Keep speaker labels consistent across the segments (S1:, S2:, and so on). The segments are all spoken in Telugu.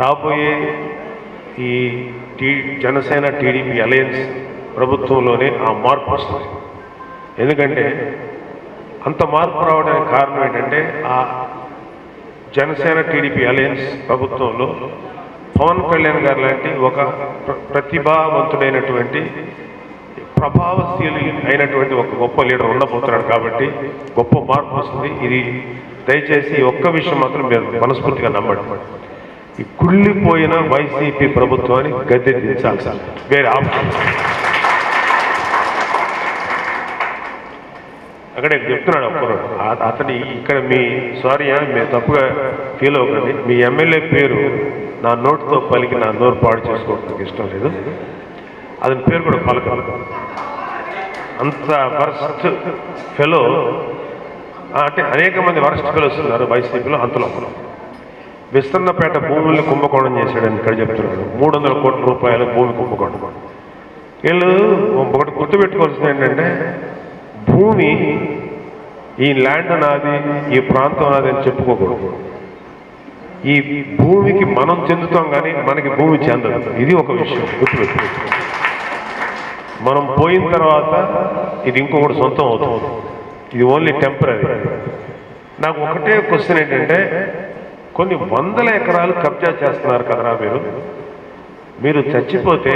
S1: రాబోయే ఈ జనసేన టీడీపీ అలయన్స్ ప్రభుత్వంలోనే ఆ మార్పు వస్తుంది. ఎందుకంటే అంత మార్పు రావడానికి కారణం ఏంటంటే ఆ జనసేన టీడీపీ అలయన్స్ ప్రభుత్వంలో పవన్ కళ్యాణ్ గారు లాంటి ఒక ప్రతిభావంతుడైనటువంటి ప్రభావశీలి అయినటువంటి ఒక గొప్ప లీడర్ ఉండబోతున్నాడు. కాబట్టి గొప్ప మార్పు వస్తుంది. ఇది దయచేసి ఒక్క విషయం మాత్రం మీరు మనస్ఫూర్తిగా నమ్మండి. ఈ కుళ్ళిపోయిన వైసీపీ ప్రభుత్వాన్ని గద్దె దించాలి సార్, వేరే ఆప్షన్. అక్కడే చెప్తున్నాడు ఒక్కరు అతని ఇక్కడ మీ సారీ మీరు తప్పుగా ఫీల్ అవ్వకండి, మీ ఎమ్మెల్యే పేరు నా నోటుతో పలికి నా నోరు పాడు చేసుకోవడానికి ఇష్టం లేదు, అతని పేరు కూడా పలకాలి. అంత వరస్ట్ ఫెలో అంటే అనేక మంది వరస్ట్ ఫెలోస్ ఉన్నారు వైసీపీలో. అంతలో విస్తన్నపేట భూముల్ని కుంభకోణం చేశాడని ఇక్కడ చెప్తున్నాడు. 300 కోట్ల రూపాయల భూమి కుంభకోణం. వీళ్ళు ఒకటి గుర్తుపెట్టుకోవాల్సింది ఏంటంటే భూమి ఈ ల్యాండ్ నాది, ఈ ప్రాంతం నాది అని చెప్పుకోకూడదు. ఈ భూమికి మనం చెందుతాం కానీ మనకి భూమి చెందదు. ఇది ఒక విషయం గుర్తుపెట్టుకోవచ్చు. మనం పోయిన తర్వాత ఇది ఇంకొకటి సొంతం అవుతుంది. ఇది ఓన్లీ టెంపరీ. నాకు ఒకటే క్వశ్చన్ ఏంటంటే కొన్ని వందల ఎకరాలు కబ్జా చేస్తున్నారు కదరా మీరు చచ్చిపోతే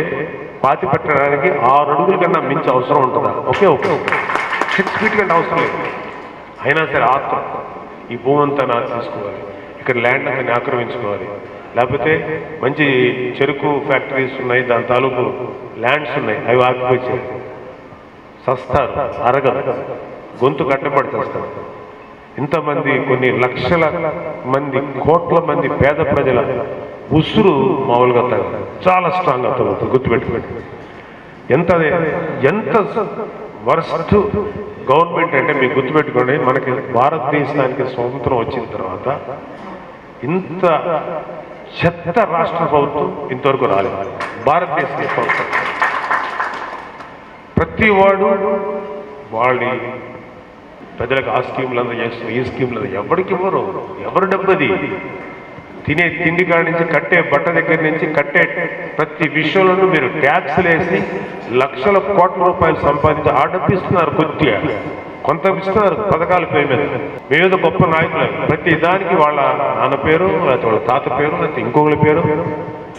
S1: పాతి పెట్టడానికి 6 అడుగుల కన్నా మించి అవసరం ఉంటుందా? ఓకే 6 ఫీట్ కంటే అవసరం లేదు. అయినా సరే ఆత్మ ఈ భూమి అంతా నాకు తీసుకోవాలి, ఇక్కడ ల్యాండ్ అంతా ఆక్రమించుకోవాలి, లేకపోతే మంచి చెరుకు ఫ్యాక్టరీస్ ఉన్నాయి, దాని తాలూకు ల్యాండ్స్ ఉన్నాయి, అవి ఆక్యుపై చేయాలి. సస్తారు, అరగదు, గొంతు కట్టబడి చేస్తారు. ఇంతమంది కొన్ని లక్షల మంది కోట్ల మంది పేద ప్రజల ఉసురు మామూలుగా చాలా స్ట్రాంగ్ అవుతుంది. గుర్తుపెట్టుకోండి. ఎంత వరస్ట్ గవర్నమెంట్ అంటే మీకు గుర్తుపెట్టుకోండి, మనకి భారతదేశానికి స్వతంత్రం వచ్చిన తర్వాత ఇంత చెత్త రాష్ట్ర ప్రభుత్వం ఇంతవరకు రాలేదు. భారతదేశ ప్రభుత్వం ప్రతి వాడు వాళ్ళ ప్రజలకు ఆ స్కీములంతా చేస్తారు, ఈ స్కీములు ఎవరికి ఇవ్వరు. ఎవరు డబ్బది? తినే తిండి కాడి నుంచి కట్టే బట్ట దగ్గర నుంచి కట్టే ప్రతి విషయంలోనూ మీరు ట్యాక్స్లు వేసి లక్షల కోట్ల రూపాయలు సంపాదించి ఆ డబ్బు ఇస్తున్నారు. కొద్దిగా కొంత ఇస్తున్నారు పథకాల పేరు మీద. మీద గొప్ప నాయకులు ప్రతి దానికి వాళ్ళ నాన్న పేరు, లేకపోతే వాళ్ళ తాత పేరు, లేకపోతే ఇంకొకరి పేరు.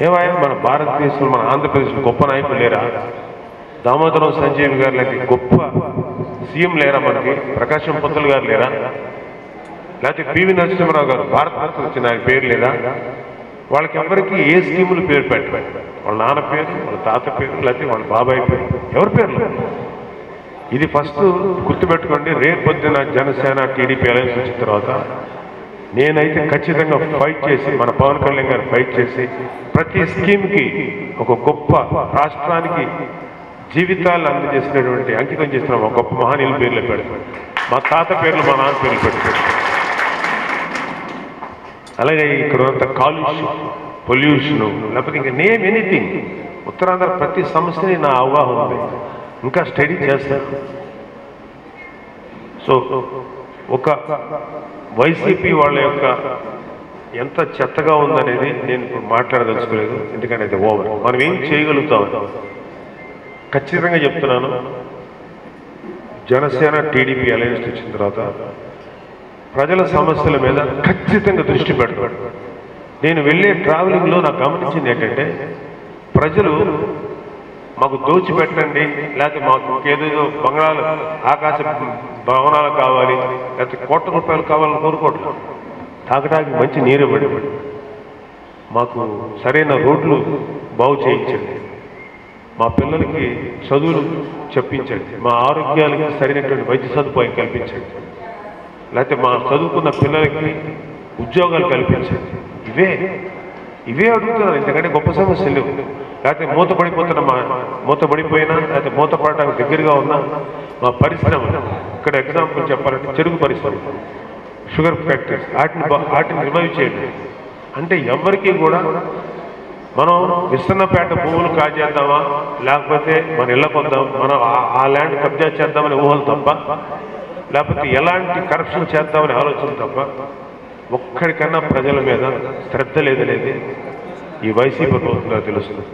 S1: ఏమాయా మన భారతదేశంలో మన ఆంధ్రప్రదేశ్లో గొప్ప నాయకులు లేరా? దామోదరం సంజీవ్ గారు లాంటి గొప్ప సీఎం లేరా? మనకి ప్రకాశం పంతులు గారు లేరా? లేకపోతే పివి నరసింహరావు గారు భారతరత్న వచ్చిన ఆయన పేరు లేదా? వాళ్ళకి ఎవరికి ఏ స్కీములు పేరు పెట్టారు? వాళ్ళ నాన్న పేరు, వాళ్ళ తాత పేరు, లేకపోతే వాళ్ళ బాబాయ్ పేరు, ఎవరి పేర్లు? ఇది ఫస్ట్ గుర్తుపెట్టుకోండి. రేపు పొద్దున జనసేన టీడీపీ అలయన్స్ వచ్చిన తర్వాత నేనైతే ఖచ్చితంగా ఫైట్ చేసి, మన పవన్ కళ్యాణ్ గారు ఫైట్ చేసి ప్రతి స్కీమ్కి ఒక గొప్ప రాష్ట్రానికి జీవితాలు అందజేసినటువంటి అంకితం చేసిన ఒక గొప్ప మహనీయుల పేర్లు పెడతాడు. మా తాత పేర్లు, మా నాన్న పేర్లు పెడతాడు. అలాగే ఇక్కడ అంత కాలుష్యం, పొల్యూషను, లేకపోతే ఇంకా నేమ్ ఎనీథింగ్, ఉత్తరాంధ్ర ప్రతి సమస్యని నా అవగాహన ఉంది, ఇంకా స్టడీ చేస్తాను. సో ఒక వైసీపీ వాళ్ళ యొక్క ఎంత చెత్తగా ఉందనేది నేను ఇప్పుడు మాట్లాడదలుచుకోలేదు, ఎందుకంటే అది ఓవర్. మనం ఏం చేయగలుగుతాం ఖచ్చితంగా చెప్తున్నాను. జనసేన టీడీపీ అలయన్స్ వచ్చిన తర్వాత ప్రజల సమస్యల మీద ఖచ్చితంగా దృష్టి పెడతాడు. నేను వెళ్ళే ట్రావెలింగ్లో నాకు గమనించింది ఏంటంటే ప్రజలు మాకు దోచిపెట్టండి, లేకపోతే మాకు ఏదేదో బంగాళాలు ఆకాశ భవనాలు కావాలి, లేకపోతే కోట్ల రూపాయలు కావాలని కోరుకోవట్లేదు. తాగడానికి మంచి నీరు ఇవ్వండి, మాకు సరైన రోడ్లు బాగు చేయించండి, మా పిల్లలకి చదువులు చెప్పించండి, మా ఆరోగ్యాలకి సరైనటువంటి వైద్య సదుపాయం కల్పించండి, లేకపోతే మా చదువుకున్న పిల్లలకి ఉద్యోగాలు కల్పించండి. ఇవే అడుగుతున్నారు. ఎందుకంటే గొప్ప సమస్యలు లేవు. లేకపోతే మూతపడిపోయినా, లేకపోతే మూతపడటానికి దగ్గరగా ఉన్న మా పరిశ్రమ, ఇక్కడ ఎగ్జాంపుల్ చెప్పాలంటే చెరుకు పరిశ్రమ, షుగర్ ఫ్యాక్టరీస్, వాటిని రిమైవ్ చేయండి. అంటే ఎవరికి కూడా మనం విస్తన్నపేట భూములు కాజేద్దామా, లేకపోతే మన ఇళ్ళకు వద్దాం, మనం ఆ ల్యాండ్ కబ్జా చేద్దామని ఊహలు తప్ప, లేకపోతే ఎలాంటి కరప్షన్ చేద్దామని ఆలోచన తప్ప ఒక్కడికన్నా ప్రజల మీద శ్రద్ధ లేదనేది ఈ వైసీపీ ప్రభుత్వంలో తెలుస్తుంది.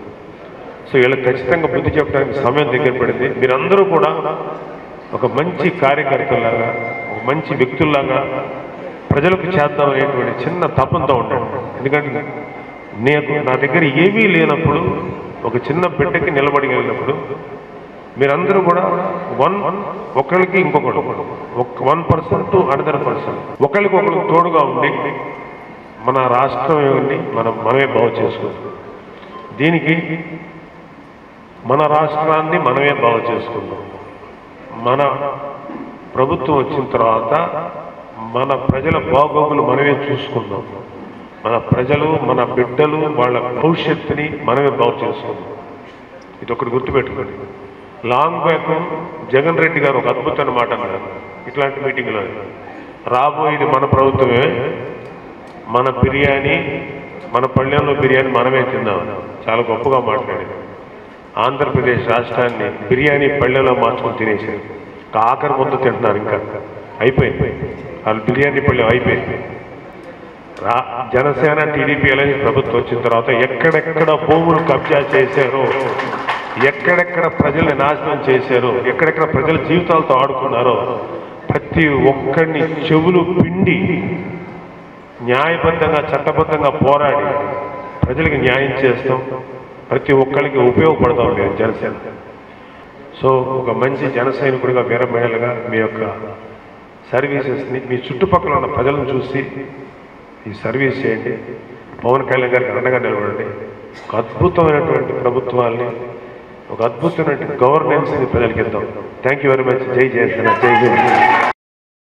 S1: సో వీళ్ళకి ఖచ్చితంగా బుద్ధి చెప్పడానికి సమయం దగ్గర పడింది. మీరందరూ కూడా ఒక మంచి కార్యకర్తలాగా, ఒక మంచి వ్యక్తుల్లాగా ప్రజలకు చేద్దామనేటువంటి చిన్న తపంతో ఉండండి. ఎందుకంటే నా దగ్గర ఏమీ లేనప్పుడు ఒక చిన్న బిడ్డకి నిలబడగలిగినప్పుడు మీరందరూ కూడా ఒకరికి ఇంకొకరు 1% టు అనదర్ పర్సన్ ఒకరికి ఒకరికి తోడుగా ఉండి మన రాష్ట్రం ఏమని మనమే బాగు చేసుకుంటాం. దీనికి మన రాష్ట్రాన్ని మనమే బాగు చేసుకుందాం. మన ప్రభుత్వం వచ్చిన తర్వాత మన ప్రజల బాగోగులు మనమే చూసుకుందాం. మన ప్రజలు, మన బిడ్డలు, వాళ్ళ భవిష్యత్తుని మనమే బాగు చేసుకుందాం. ఇది ఒకటి గుర్తుపెట్టుకోండి. లాంగ్ బ్యాక్ జగన్ రెడ్డి గారు ఒక అద్భుతమైన మాట అన్నారు ఇట్లాంటి మీటింగ్లో, రాబోయేది మన ప్రభుత్వమే, మన బిర్యానీ, మన పళ్ళెంలో బిర్యానీ మనమే తిందాం. చాలా గొప్పగా మాట్లాడారు. ఆంధ్రప్రదేశ్ రాష్ట్రాన్ని బిర్యానీ పళ్ళెంలో మార్చుకొని తినేసారు. ఆఖరి ముద్ద తింటున్నారు. ఇంకా అయిపోయింది, వాళ్ళు బిర్యానీ పళ్ళెం అయిపోయింది. జనసేన టీడీపీ అనేది ప్రభుత్వం వచ్చిన తర్వాత ఎక్కడెక్కడ భూములు కబ్జా చేశారో, ఎక్కడెక్కడ ప్రజల్ని నాశనం చేశారో, ఎక్కడెక్కడ ప్రజల జీవితాలతో ఆడుకున్నారో ప్రతి ఒక్కడిని చెవులు పిండి న్యాయబద్ధంగా, చట్టబద్ధంగా పోరాడి ప్రజలకు న్యాయం చేస్తాం. ప్రతి ఒక్కరికి ఉపయోగపడతాం మేము జనసేన. సో ఒక మంచి జన సైనికుడిగా, వీర మహిళగా మీ యొక్క సర్వీసెస్ని మీ చుట్టుపక్కల ఉన్న ప్రజలను చూసి ఈ సర్వీస్ చేయండి. పవన్ కళ్యాణ్ గారికి అండగా నిలబడండి. ఒక అద్భుతమైనటువంటి ప్రభుత్వాన్ని, ఒక అద్భుతమైనటువంటి గవర్నెన్స్ని ప్రజలకు ఇద్దాం. Thank you very much. జై జనసేన, జై జై.